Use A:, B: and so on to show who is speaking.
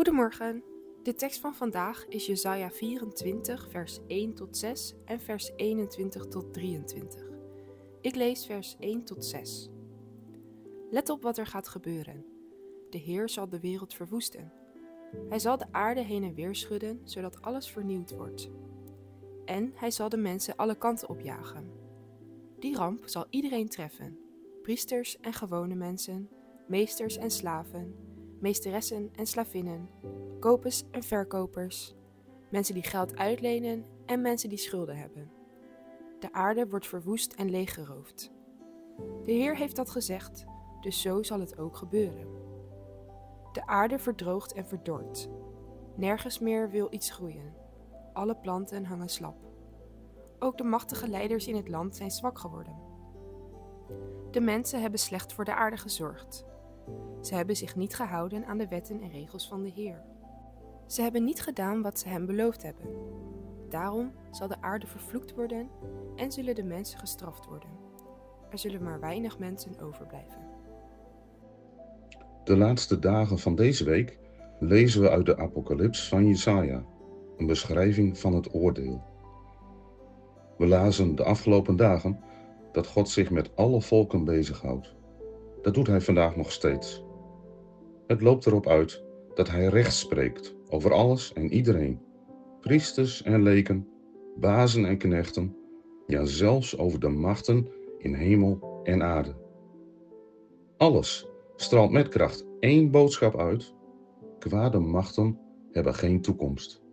A: Goedemorgen. De tekst van vandaag is Jesaja 24, vers 1 tot 6 en vers 21 tot 23. Ik lees vers 1 tot 6. Let op wat er gaat gebeuren. De Heer zal de wereld verwoesten. Hij zal de aarde heen en weer schudden, zodat alles vernieuwd wordt. En hij zal de mensen alle kanten opjagen. Die ramp zal iedereen treffen: priesters en gewone mensen, meesters en slaven, meesteressen en slavinnen, kopers en verkopers, mensen die geld uitlenen en mensen die schulden hebben. De aarde wordt verwoest en leeggeroofd. De Heer heeft dat gezegd, dus zo zal het ook gebeuren. De aarde verdroogt en verdort. Nergens meer wil iets groeien. Alle planten hangen slap. Ook de machtige leiders in het land zijn zwak geworden. De mensen hebben slecht voor de aarde gezorgd. Ze hebben zich niet gehouden aan de wetten en regels van de Heer. Ze hebben niet gedaan wat ze hem beloofd hebben. Daarom zal de aarde vervloekt worden en zullen de mensen gestraft worden. Er zullen maar weinig mensen overblijven.
B: De laatste dagen van deze week lezen we uit de Apocalyps van Jesaja, een beschrijving van het oordeel. We lazen de afgelopen dagen dat God zich met alle volken bezighoudt. Dat doet hij vandaag nog steeds. Het loopt erop uit dat hij recht spreekt over alles en iedereen. Priesters en leken, bazen en knechten, ja zelfs over de machten in hemel en aarde. Alles straalt met kracht één boodschap uit: kwade machten hebben geen toekomst.